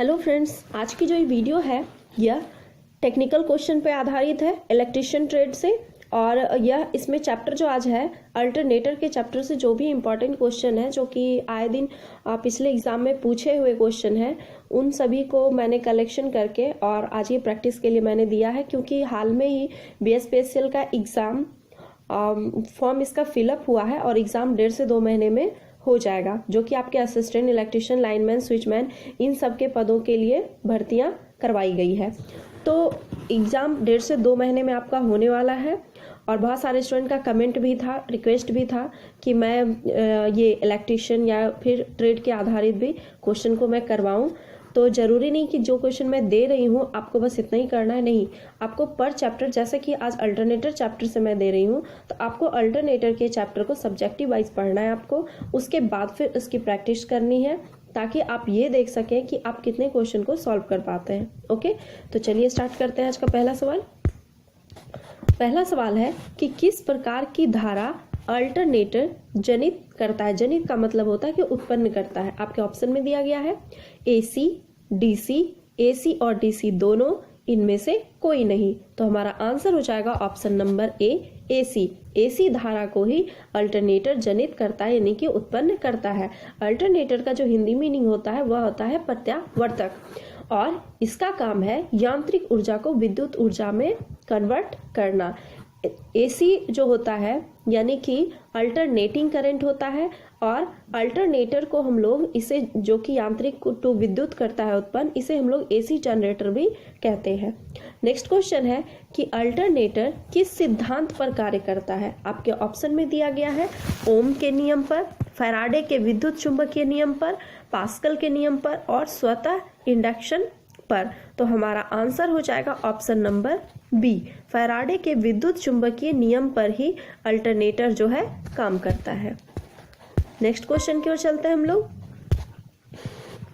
Hello friends, आज की जो ये वीडियो है यह टेक्निकल क्वेश्चन पे आधारित है इलेक्ट्रिशियन ट्रेड से। और यह इसमें चैप्टर जो आज है अल्टरनेटर के चैप्टर से जो भी इम्पोर्टेंट क्वेश्चन है जो कि आए दिन पिछले एग्जाम में पूछे हुए क्वेश्चन है उन सभी को मैंने कलेक्शन करके और आज ये प्रैक्टिस के लिए मैंने दिया है, क्योंकि हाल में ही BSPSL का एग्ज़ाम फॉर्म इसका फिलअप हुआ है और एग्ज़ाम 1.5 से 2 महीने में हो जाएगा, जो कि आपके असिस्टेंट इलेक्ट्रिशियन, लाइनमैन, स्विचमैन इन सब के पदों के लिए भर्तियां करवाई गई है। तो एग्ज़ाम 1.5 से 2 महीने में आपका होने वाला है और बहुत सारे स्टूडेंट का कमेंट भी था, रिक्वेस्ट भी था कि मैं ये इलेक्ट्रिशियन या फिर ट्रेड के आधारित भी क्वेश्चन को मैं करवाऊं। तो ज़रूरी नहीं कि जो क्वेश्चन मैं दे रही हूँ आपको बस इतना ही करना है, नहीं, आपको पर चैप्टर, जैसे कि आज अल्टरनेटर चैप्टर से मैं दे रही हूँ तो आपको अल्टरनेटर के चैप्टर को सब्जेक्टिव वाइज पढ़ना है आपको, उसके बाद फिर इसकी प्रैक्टिस करनी है ताकि आप ये देख सकें कि आप कितने क्वेश्चन को सॉल्व कर पाते हैं। ओके, तो चलिए स्टार्ट करते हैं आज का पहला सवाल। पहला सवाल है कि किस प्रकार की धारा अल्टरनेटर जनित करता है। जनित का मतलब होता है कि उत्पन्न करता है। आपके ऑप्शन में दिया गया है AC, DC, AC और DC दोनों, इनमें से कोई नहीं। तो हमारा आंसर हो जाएगा option number A, AC। AC धारा को ही अल्टरनेटर जनित करता है, यानी कि उत्पन्न करता है। अल्टरनेटर का जो हिंदी मीनिंग होता है वह होता है प्रत्यावर्तक, और इसका काम है यांत्रिक ऊर्जा को विद्युत ऊर्जा में कन्वर्ट करना। AC जो होता है यानी कि अल्टरनेटिंग करंट होता है, और अल्टरनेटर को हम लोग इसे, जो कि यांत्रिक टू विद्युत करता है उत्पन्न, इसे हम लोग AC जनरेटर भी कहते हैं। नेक्स्ट क्वेश्चन है कि अल्टरनेटर किस सिद्धांत पर कार्य करता है। आपके ऑप्शन में दिया गया है ओम के नियम पर, फैराडे के विद्युत चुंबकीय नियम पर, पास्कल के नियम पर और स्वतः इंडक्शन पर। तो हमारा आंसर हो जाएगा ऑप्शन नंबर B, फैराडे के विद्युत चुंबकीय नियम पर ही अल्टरनेटर जो है काम करता है। नेक्स्ट क्वेश्चन की ओर चलते हैं हम लोग।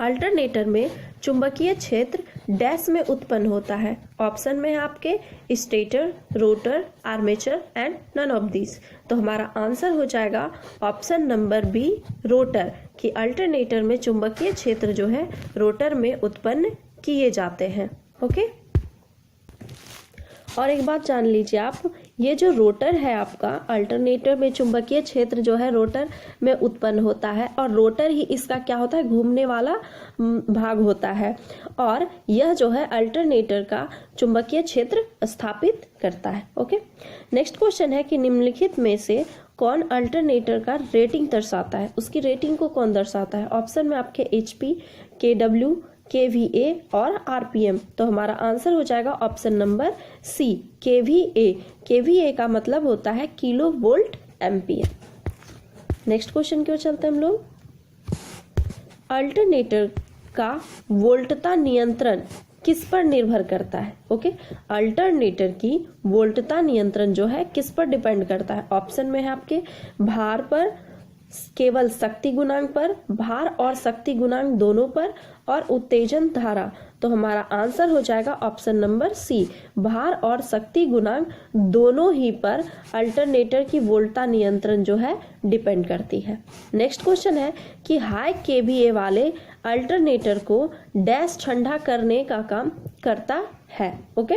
अल्टरनेटर में चुंबकीय क्षेत्र डैश में उत्पन्न होता है। ऑप्शन में है आपके stator, rotor, armature and none of this. तो हमारा आंसर हो जाएगा ऑप्शन नंबर B, रोटर, कि अल्टरनेटर में चुंबकीय क्षेत्र जो है रोटर में उत्पन्न किए जाते हैं। ओके, और एक बात जान लीजिए आप, ये जो रोटर है आपका, अल्टरनेटर में चुंबकीय क्षेत्र जो है रोटर में उत्पन्न होता है, और रोटर ही इसका क्या होता है, घूमने वाला भाग होता है, और यह जो है अल्टरनेटर का चुंबकीय क्षेत्र स्थापित करता है। ओके, नेक्स्ट क्वेश्चन है कि निम्नलिखित में से कौन अल्टरनेटर का रेटिंग दर्शाता है। उसकी रेटिंग को कौन दर्शाता है। ऑप्शन में आपके HP, KW, KVA और RPM। तो हमारा आंसर हो जाएगा option number C, KVA। KVA का मतलब होता है kilo volt ampere. Next question की ओर चलते हैं हम लोग। अल्टरनेटर का वोल्टता नियंत्रण किस पर निर्भर करता है। ओके, अल्टरनेटर की वोल्टता नियंत्रण जो है किस पर डिपेंड करता है। ऑप्शन में है आपके भार पर, केवल शक्ति गुणांक पर, भार और शक्ति गुणांक दोनों पर, और उत्तेजन धारा। तो हमारा आंसर हो जाएगा ऑप्शन नंबर C, भार और शक्ति गुणांक दोनों ही पर अल्टरनेटर की वोल्टता नियंत्रण जो है डिपेंड करती है। नेक्स्ट क्वेश्चन है कि हाई KVA वाले अल्टरनेटर को डैश ठंडा करने का काम करता है। ओके,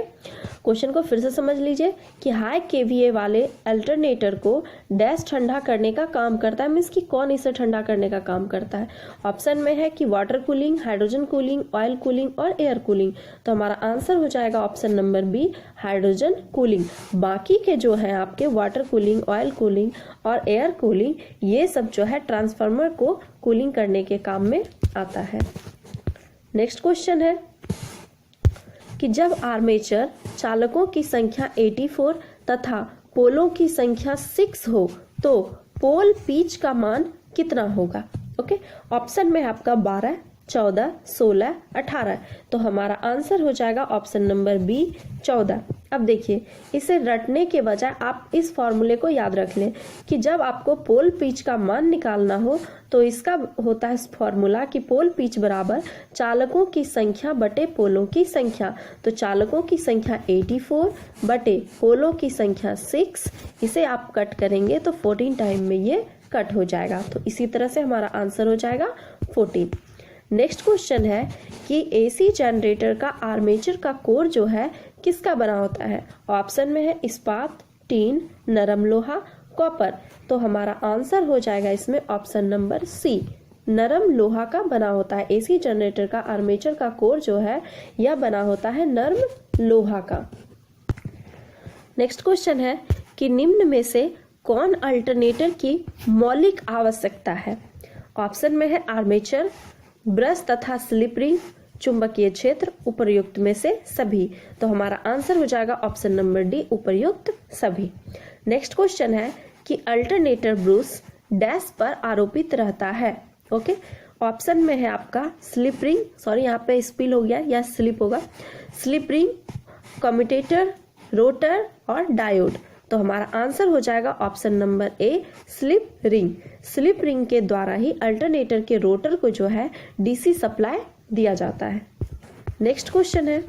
क्वेश्चन को फिर से समझ लीजिए कि हाई KVA वाले अल्टरनेटर को डैश ठंडा करने का काम करता है, मीन्स कि कौन इसे ठंडा करने का काम करता है। ऑप्शन में है कि water cooling, hydrogen cooling, oil cooling और एयर कूलिंग। तो हमारा आंसर हो जाएगा option number B, hydrogen cooling. बाकी के जो है आपके वाटर कूलिंग, ऑयल कूलिंग और एयर कूलिंग, ये सब जो है ट्रांसफार्मर को कूलिंग करने के काम में आता है। नेक्स्ट क्वेश्चन है कि जब आर्मेचर चालकों की संख्या 84 तथा पोलों की संख्या 6 हो तो पोल पिच का मान कितना होगा। ओके, ऑप्शन में आपका 12, 14, 16, 18। तो हमारा आंसर हो जाएगा ऑप्शन नंबर B, 14। अब देखिए, इसे रटने के बजाय आप इस फॉर्मूले को याद रख लें कि जब आपको पोल पिच का मान निकालना हो तो इसका होता है फॉर्मूला कि पोल पिच बराबर चालकों की संख्या बटे पोलों की संख्या। तो चालकों की संख्या 84 बटे पोलों की संख्या 6, इसे आप कट करेंगे तो 14 टाइम में ये कट हो जाएगा। तो इसी तरह से हमारा आंसर हो जाएगा 14। नेक्स्ट क्वेश्चन है कि एसी जनरेटर का आर्मेचर का कोर जो है किसका बना होता है? ऑप्शन में है इस्पात, टीन, नरम लोहा, कॉपर। तो हमारा आंसर हो जाएगा इसमें ऑप्शन नंबर सी, नरम लोहा का बना होता है। एसी जनरेटर का आर्मेचर का कोर जो है यह बना होता है नरम लोहा का। नेक्स्ट क्वेश्चन है कि निम्न में से कौन अल्टरनेटर की मौलिक आवश्यकता है? ऑप्शन में है आर्मेचर, ब्रश तथा स्लिप रिंग, चुंबकीय क्षेत्र, उपर्युक्त में से सभी। तो हमारा आंसर हो जाएगा ऑप्शन नंबर डी, उपर्युक्त सभी। नेक्स्ट क्वेश्चन है कि अल्टरनेटर ब्रूस डैश पर आरोपित रहता है। ओके, ऑप्शन में है आपका स्लिप रिंग, सॉरी यहाँ पे स्पिल हो गया या स्लिप होगा, स्लिप रिंग, कम्यूटेटर, रोटर और डायोड। तो हमारा आंसर हो जाएगा option number A, slip ring. Slip ring के द्वारा ही अल्टरनेटर के रोटर को जो है डीसी सप्लाई दिया जाता है। नेक्स्ट क्वेश्चन है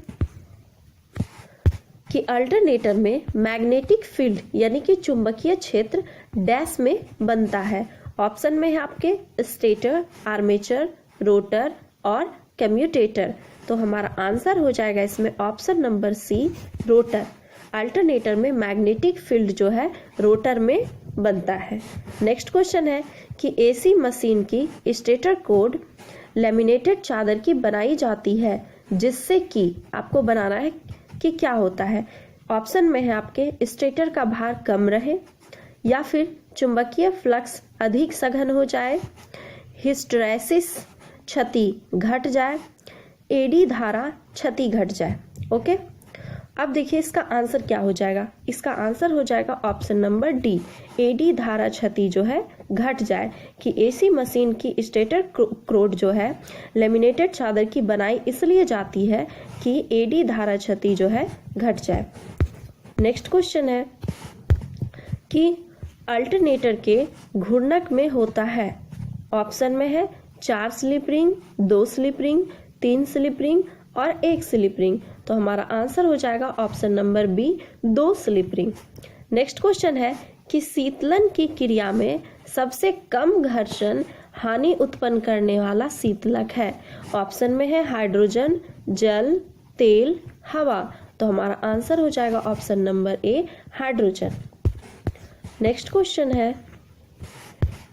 कि अल्टरनेटर में मैग्नेटिक फील्ड यानी कि चुंबकीय क्षेत्र डैश में बनता है। ऑप्शन में है आपके स्टेटर, आर्मेचर, रोटर और कम्यूटेटर। तो हमारा आंसर हो जाएगा इसमें option number C, rotor. Alternator में मैग्नेटिक फील्ड जो है रोटर में बनता है। नेक्स्ट क्वेश्चन है कि एसी मशीन की स्टेटर कोड लैमिनेटेड चादर की बनाई जाती है, जिससे कि आपको बनाना है कि क्या होता है। ऑप्शन में है आपके स्टेटर का भार कम रहे, या फिर चुंबकीय फ्लक्स अधिक सघन हो जाए, हिस्टैरिसीस क्षति घट जाए, एडी धारा क्षति घट जाए। ओके, अब देखिए इसका आंसर क्या हो जाएगा। इसका आंसर हो जाएगा ऑप्शन नंबर डी, एडी धारा क्षति जो है घट जाए, कि एसी मशीन की स्टेटर कोड जो है लेमिनेटेड चादर की बनाई इसलिए जाती है कि एडी धारा क्षति जो है घट जाए। नेक्स्ट क्वेश्चन है कि अल्टरनेटर के घूर्णक में होता है। ऑप्शन में है 4 slip ring, 2 slip ring, 3 slip ring और 1 स्लिप रिंग। तो हमारा आंसर हो जाएगा option number B, 2 slip ring. Next question है कि शीतलन की क्रिया में सबसे कम घर्षण हानि उत्पन्न करने वाला शीतलक है। ऑप्शन में है हाइड्रोजन, जल, तेल, हवा। तो हमारा आंसर हो जाएगा option number A, hydrogen. Next question है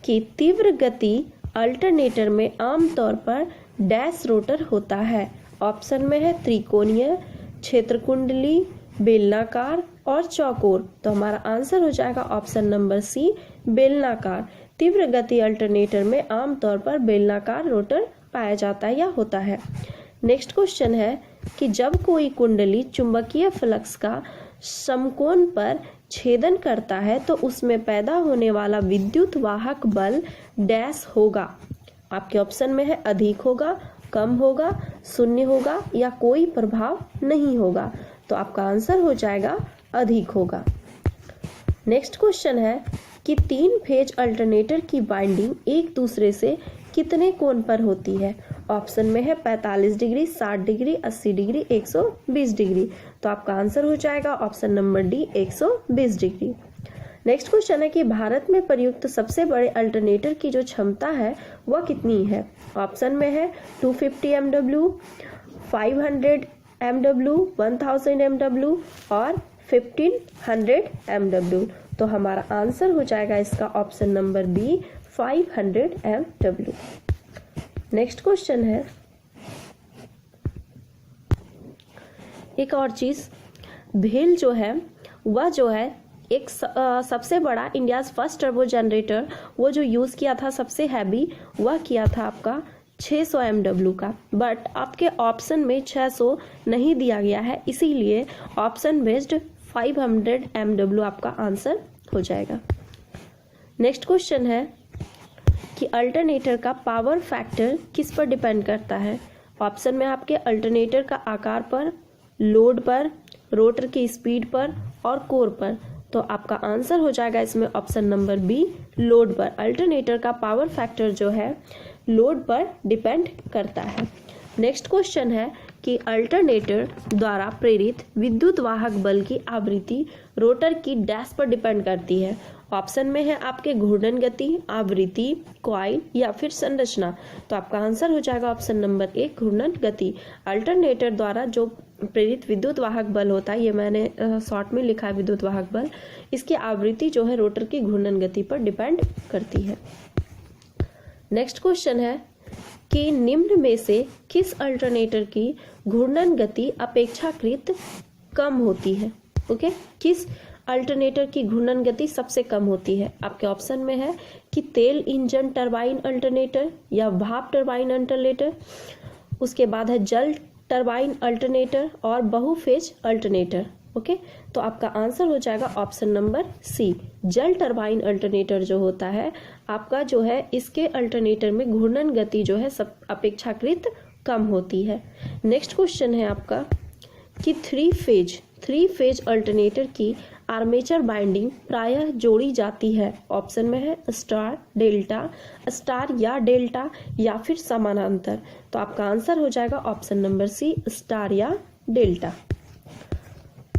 कि तीव्र गति अल्टरनेटर में आमतौर पर डैश रोटर होता है। ऑप्शन में है त्रिकोणीय, क्षेत्रकुंडली, बेलनाकार और चौकोर। तो हमारा आंसर हो जाएगा ऑप्शन नंबर सी, बेलनाकार। तीव्र गति अल्टरनेटर में आमतौर पर बेलनाकार रोटर पाया जाता है या होता है। नेक्स्ट क्वेश्चन है कि जब कोई कुंडली चुंबकीय फ्लक्स का समकोण पर छेदन करता है तो उसमें पैदा होने वाला विद्युत वाहक बल डैश होगा। आपके ऑप्शन में है अधिक होगा, कम होगा, शून्य होगा या कोई प्रभाव नहीं होगा। तो आपका आंसर हो जाएगा अधिक होगा। नेक्स्ट क्वेश्चन है कि 3 फेज अल्टरनेटर की बाइंडिंग एक दूसरे से कितने कोण पर होती है। ऑप्शन में है 45 डिग्री, 60 डिग्री, 80 डिग्री, 120 डिग्री। तो आपका आंसर हो जाएगा option number D, 120 degree. Next question है कि भारत में प्रयुक्त सबसे बड़े अल्टरनेटर की जो क्षमता है वह कितनी है। ऑप्शन में है 250 MW, 500 MW, 1000 MW और 1500 MW। तो हमारा आंसर हो जाएगा इसका option number B, 500 MW। Next question है एक और चीज, भेल जो है वह जो है एक सबसे बड़ा इंडियाज फर्स्ट टर्बो जनरेटर वो जो यूज किया था सबसे हैवी, वह किया था आपका 600 MW का। बट आपके ऑप्शन में 600 नहीं दिया गया है, इसीलिए ऑप्शन बेस्ड 500 MW आपका आंसर हो जाएगा। नेक्स्ट क्वेश्चन है कि अल्टरनेटर का पावर फैक्टर किस पर डिपेंड करता है। ऑप्शन में आपके अल्टरनेटर का आकार पर, लोड पर, रोटर की स्पीड पर और कोर पर। तो आपका आंसर हो जाएगा इसमें ऑप्शन नंबर बी, लोड पर। अल्टरनेटर का पावर फैक्टर जो है लोड पर डिपेंड करता है। नेक्स्ट क्वेश्चन है कि अल्टरनेटर द्वारा प्रेरित विद्युत वाहक बल की आवृत्ति रोटर की डैश पर डिपेंड करती है। ऑप्शन में है आपके घूर्णन गति, आवृत्ति, कॉइल या फिर संरचना। तो आपका आंसर हो जाएगा ऑप्शन नंबर ए, घूर्णन गति। अल्टरनेटर द्वारा जो प्रेरित विद्युत वाहक बल होता है, ये मैंने शॉर्ट में लिखा है विद्युत वाहक बल, इसकी आवृत्ति जो है रोटर की घूर्णन गति पर डिपेंड करती है। नेक्स्ट क्वेश्चन है कि निम्न में से किस अल्टरनेटर की घूर्णन गति अपेक्षाकृत कम होती है। ओके, किस अल्टरनेटर की घूर्णन गति सबसे कम होती है। आपके ऑप्शन में है कि तेल इंजन टरबाइन अल्टरनेटर या भाप टरबाइन अल्टरनेटर, उसके बाद है जल टरबाइन अल्टरनेटर और बहुफेज अल्टरनेटर। ओके, तो आपका आंसर हो जाएगा ऑप्शन नंबर सी, जल टरबाइन अल्टरनेटर जो होता है आपका जो है इसके अल्टरनेटर में घूर्णन गति जो है सब अपेक्षाकृत कम होती है। नेक्स्ट क्वेश्चन है आपका कि थ्री फेज अल्टरनेटर की आर्मेचर बाइंडिंग प्रायः जोड़ी जाती है। ऑप्शन में है स्टार, डेल्टा, स्टार या डेल्टा या फिर समानांतर। तो आपका आंसर हो जाएगा ऑप्शन नंबर सी, स्टार या डेल्टा।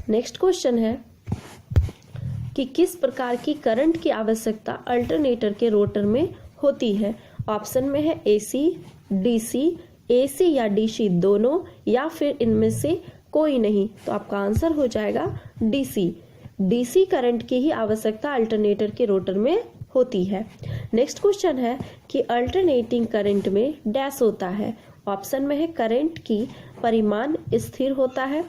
नेक्स्ट क्वेश्चन है कि किस प्रकार की करंट की आवश्यकता अल्टरनेटर के रोटर में होती है। ऑप्शन में है एसी, डीसी, एसी या डीसी दोनों या फिर इनमें से कोई नहीं। तो आपका आंसर हो जाएगा डीसी। डीसी करंट की ही आवश्यकता अल्टरनेटर के रोटर में होती है। नेक्स्ट क्वेश्चन है कि अल्टरनेटिंग करंट में डैश होता है। ऑप्शन में है करंट की परिमाण स्थिर होता है,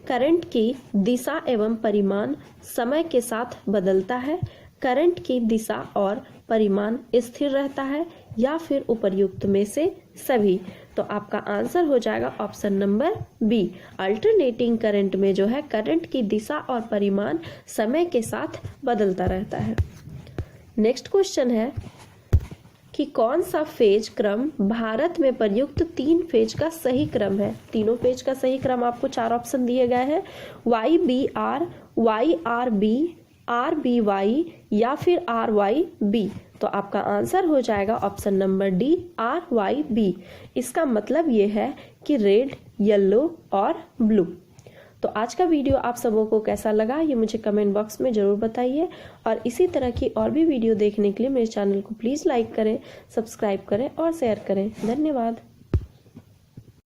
करंट की दिशा एवं परिमाण समय के साथ बदलता है, करंट की दिशा और परिमाण स्थिर रहता है या फिर उपर्युक्त में से सभी। तो आपका आंसर हो जाएगा option number B, alternating current में जो है करंट की दिशा और परिमाण समय के साथ बदलता रहता है। नेक्स्ट क्वेश्चन है कि कौन सा फेज क्रम भारत में प्रयुक्त 3 फेज का सही क्रम है। तीनों फेज का सही क्रम आपको 4 ऑप्शन दिए गए हैं, YBR, YRB, RBY या फिर RYB। तो आपका आंसर हो जाएगा ऑप्शन नंबर डी, RYB। इसका मतलब ये है कि रेड, येलो और ब्लू। तो आज का वीडियो आप सबों को कैसा लगा ये मुझे कमेंट बॉक्स में ज़रूर बताइए, और इसी तरह की और भी वीडियो देखने के लिए मेरे चैनल को प्लीज़ लाइक करें, सब्सक्राइब करें और शेयर करें। धन्यवाद।